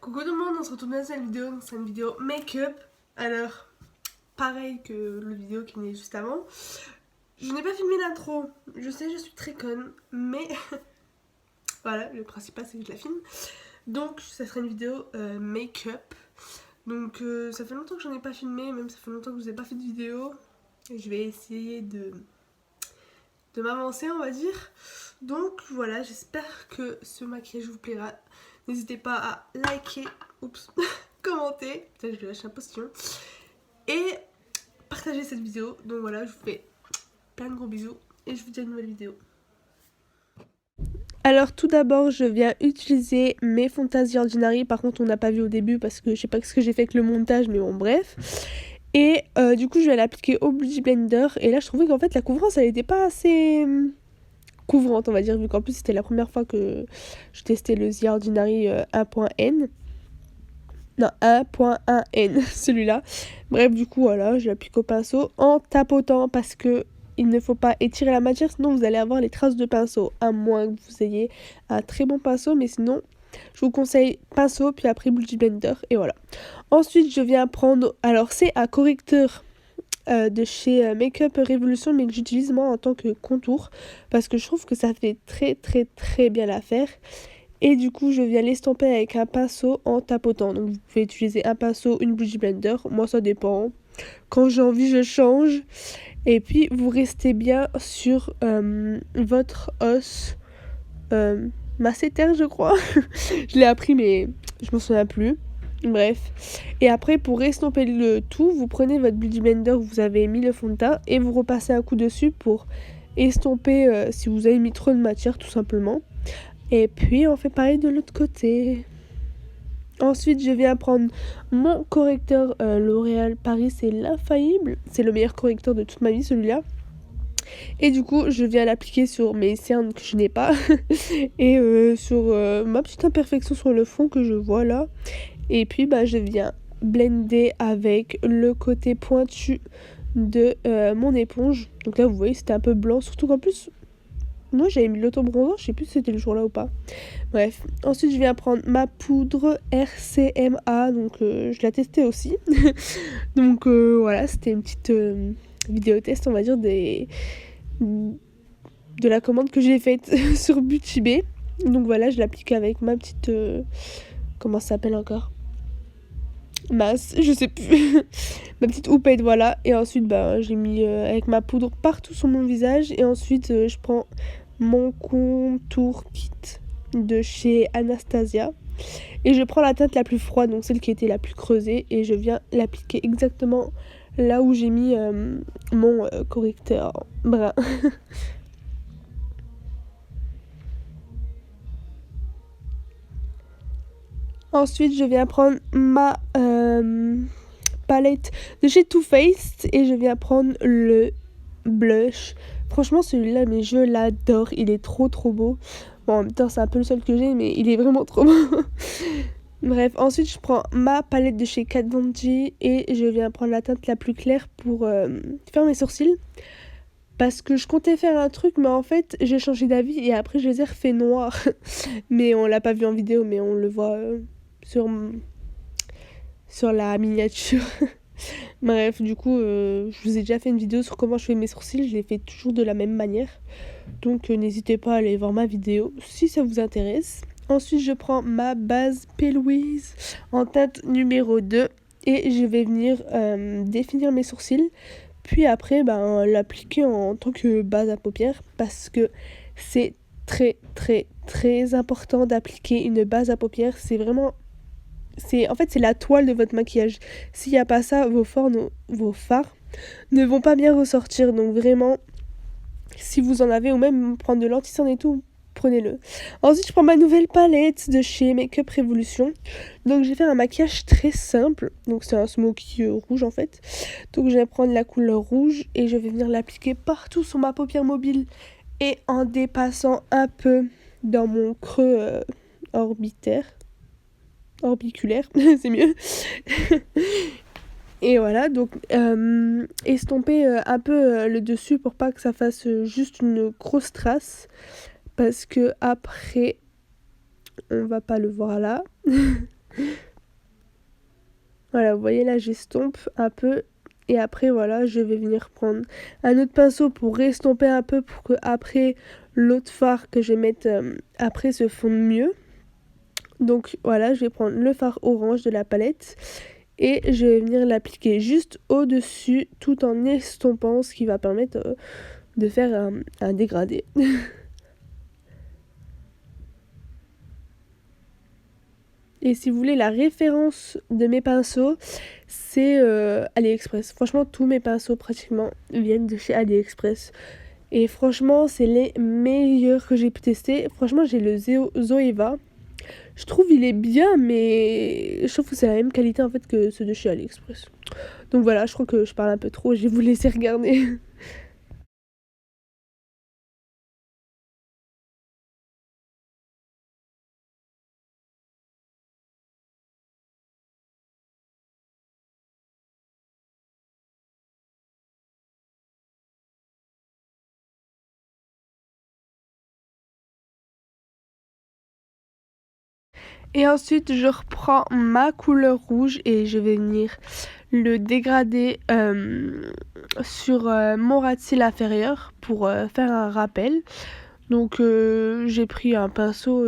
Coucou tout le monde, on se retrouve dans une nouvelle vidéo, c'est une vidéo make-up. Alors, pareil que le vidéo qui venait juste avant, je n'ai pas filmé l'intro, je sais je suis très conne, mais voilà, le principal c'est que je la filme. Donc ça sera une vidéo make-up. Donc ça fait longtemps que j'en ai pas filmé, même ça fait longtemps que je vous ai pas fait de vidéo. Et je vais essayer de m'avancer on va dire. Donc voilà, j'espère que ce maquillage vous plaira. N'hésitez pas à liker, oups, commenter, putain je lui lâche un postillon, et partager cette vidéo. Donc voilà, je vous fais plein de gros bisous et je vous dis à une nouvelle vidéo. Alors tout d'abord je viens utiliser mes Fantasy Ordinary, par contre on n'a pas vu au début parce que je sais pas ce que j'ai fait avec le montage, mais bon bref. Et du coup je vais l'appliquer au Beauty Blender et là je trouvais qu'en fait la couvrance elle était pas assez couvrante on va dire, vu qu'en plus c'était la première fois que je testais le The Ordinary 1.N. Non, 1.1N, celui-là. Bref, du coup, voilà, je l'applique au pinceau en tapotant parce que il ne faut pas étirer la matière, sinon vous allez avoir les traces de pinceau. À moins que vous ayez un très bon pinceau, mais sinon, je vous conseille pinceau, puis après Beauty Blender, et voilà. Ensuite, je viens prendre, alors c'est un correcteur de chez Makeup Revolution, mais que j'utilise moi en tant que contour, parce que je trouve que ça fait très bien l'affaire. Et du coup, je viens l'estomper avec un pinceau en tapotant. Donc, vous pouvez utiliser un pinceau, une Beauty Blender. Moi, ça dépend. Quand j'ai envie, je change. Et puis, vous restez bien sur votre os masséter, je crois. Je l'ai appris, mais je m'en souviens plus. Bref. Et après, pour estomper le tout, vous prenez votre Beauty Blender où vous avez mis le fond de teint et vous repassez un coup dessus pour estomper si vous avez mis trop de matière, tout simplement. Et puis on fait pareil de l'autre côté. Ensuite je viens prendre mon correcteur L'Oréal Paris, c'est l'infaillible. C'est le meilleur correcteur de toute ma vie celui-là. Et du coup je viens l'appliquer sur mes cernes que je n'ai pas. Et sur ma petite imperfection sur le fond que je vois là. Et puis bah je viens blender avec le côté pointu de mon éponge. Donc là vous voyez c'était un peu blanc, surtout qu'en plus moi j'avais mis l'autobronzant, je sais plus si c'était le jour là ou pas. Bref, ensuite je viens prendre ma poudre RCMA, donc je l'ai testée aussi. Donc voilà, c'était une petite vidéo test on va dire de la commande que j'ai faite sur Beauty Bay. Donc voilà, je l'applique avec ma petite... comment ça s'appelle encore, masse, je sais plus. Ma petite houppette, voilà. Et ensuite bah, j'ai mis avec ma poudre partout sur mon visage. Et ensuite je prends mon contour kit de chez Anastasia et je prends la teinte la plus froide, donc celle qui était la plus creusée, et je viens l'appliquer exactement là où j'ai mis mon correcteur brun. Ensuite je viens prendre ma palette de chez Too Faced et je viens prendre le blush. Franchement celui-là, mais je l'adore, il est trop beau. Bon, en même temps c'est un peu le seul que j'ai, mais il est vraiment trop beau. Bref, ensuite je prends ma palette de chez Kat Von D et je viens prendre la teinte la plus claire pour faire mes sourcils. Parce que je comptais faire un truc, mais en fait j'ai changé d'avis et après je les ai refait noirs. Mais on l'a pas vu en vidéo, mais on le voit sur la miniature. Bref, du coup, je vous ai déjà fait une vidéo sur comment je fais mes sourcils, je les fais toujours de la même manière. Donc n'hésitez pas à aller voir ma vidéo si ça vous intéresse. Ensuite, je prends ma base P. Louise en teinte numéro 2 et je vais venir définir mes sourcils. Puis après, l'appliquer en tant que base à paupières parce que c'est très important d'appliquer une base à paupières. C'est vraiment... en fait, c'est la toile de votre maquillage. S'il n'y a pas ça, vos fards ne vont pas bien ressortir. Donc vraiment, si vous en avez, ou même prendre de l'anti-cerne et tout, prenez-le. Ensuite, je prends ma nouvelle palette de chez Makeup Revolution. Donc, j'ai fait un maquillage très simple. Donc, c'est un smoky rouge en fait. Donc, je vais prendre la couleur rouge et je vais venir l'appliquer partout sur ma paupière mobile et en dépassant un peu dans mon creux orbiculaire, c'est mieux. Et voilà, donc estomper un peu le dessus pour pas que ça fasse juste une grosse trace. Parce que après, on va pas le voir là. Voilà, vous voyez là, j'estompe un peu. Et après, voilà, je vais venir prendre un autre pinceau pour restomper un peu pour que après l'autre fard que je vais mettre après se fonde mieux. Donc voilà, je vais prendre le fard orange de la palette et je vais venir l'appliquer juste au-dessus tout en estompant, ce qui va permettre de faire un dégradé. Et si vous voulez la référence de mes pinceaux, c'est AliExpress. Franchement, tous mes pinceaux pratiquement viennent de chez AliExpress. Et franchement, c'est les meilleurs que j'ai pu tester. Franchement, j'ai le Zoeva. Je trouve il est bien, mais je trouve que c'est la même qualité en fait que ceux de chez AliExpress. Donc voilà, je crois que je parle un peu trop. Je vais vous laisser regarder. Et ensuite, je reprends ma couleur rouge et je vais venir le dégrader sur mon ras de cils inférieur pour faire un rappel. Donc j'ai pris un pinceau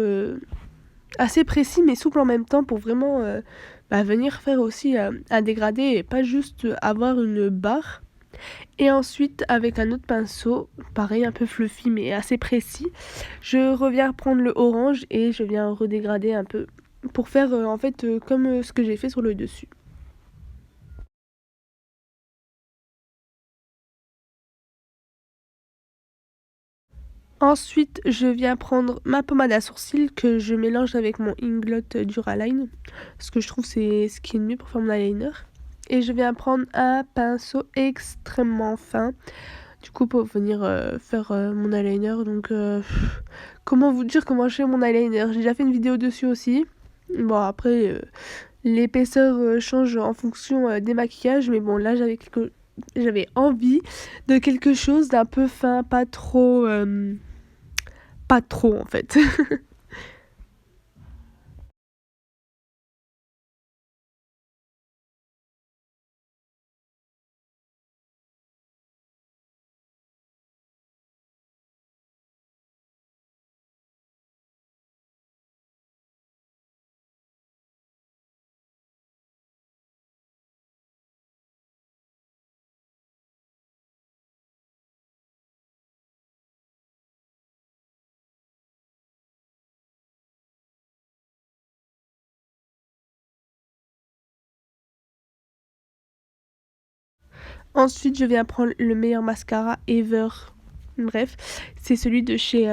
assez précis mais souple en même temps pour vraiment venir faire aussi un dégradé et pas juste avoir une barre. Et ensuite, avec un autre pinceau, pareil, un peu fluffy mais assez précis, je reviens prendre le orange et je viens redégrader un peu pour faire en fait comme ce que j'ai fait sur le dessus. Ensuite, je viens prendre ma pommade à sourcils que je mélange avec mon Inglot Duraline, parce que je trouve c'est ce qui est le mieux pour faire mon eyeliner. Et je viens prendre un pinceau extrêmement fin, du coup pour venir faire mon eyeliner. Donc comment vous dire comment je fais mon eyeliner? J'ai déjà fait une vidéo dessus aussi. Bon après l'épaisseur change en fonction des maquillages, mais bon là j'avais envie de quelque chose d'un peu fin, pas trop en fait. Ensuite, je viens prendre le meilleur mascara ever. Bref, c'est celui de chez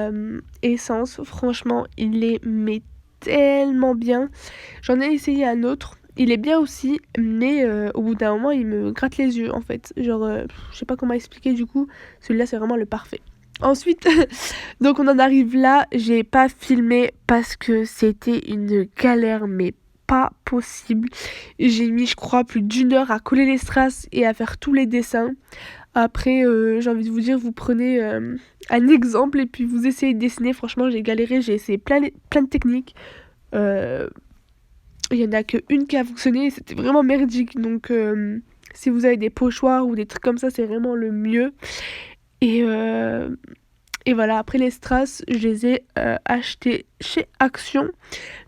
Essence. Franchement, il est mais tellement bien. J'en ai essayé un autre. Il est bien aussi, mais au bout d'un moment, il me gratte les yeux en fait. Genre, je sais pas comment expliquer du coup. Celui-là, c'est vraiment le parfait. Ensuite, donc on en arrive là. J'ai pas filmé parce que c'était une galère, mais pas possible. J'ai mis, je crois, plus d'1 heure à coller les strass et à faire tous les dessins. Après, j'ai envie de vous dire, vous prenez un exemple et puis vous essayez de dessiner. Franchement, j'ai galéré, j'ai essayé plein de techniques. Euh, Il y en a qu'une qui a fonctionné et c'était vraiment merdique. Donc, si vous avez des pochoirs ou des trucs comme ça, c'est vraiment le mieux. Et, euh, et voilà, après les strass, je les ai achetés chez Action.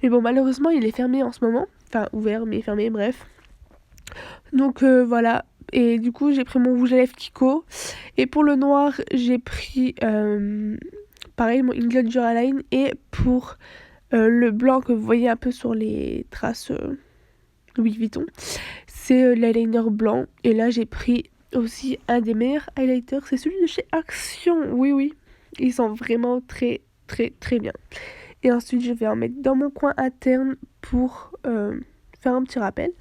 Mais bon, malheureusement, il est fermé en ce moment. Enfin, ouvert, mais fermé, bref. Donc voilà. Et du coup, j'ai pris mon rouge à lèvres Kiko. Et pour le noir, j'ai pris pareil mon Inglot Duraline. Et pour le blanc que vous voyez un peu sur les traces Louis Vuitton, c'est l'eyeliner blanc. Et là, j'ai pris aussi un des meilleurs highlighters. C'est celui de chez Action. Oui, oui. Ils sont vraiment très, très, très bien. Et ensuite, je vais en mettre dans mon coin interne pour faire un petit rappel.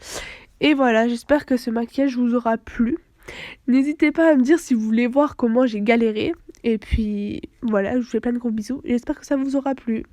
Et voilà, j'espère que ce maquillage vous aura plu. N'hésitez pas à me dire si vous voulez voir comment j'ai galéré. Et puis voilà, je vous fais plein de gros bisous. J'espère que ça vous aura plu.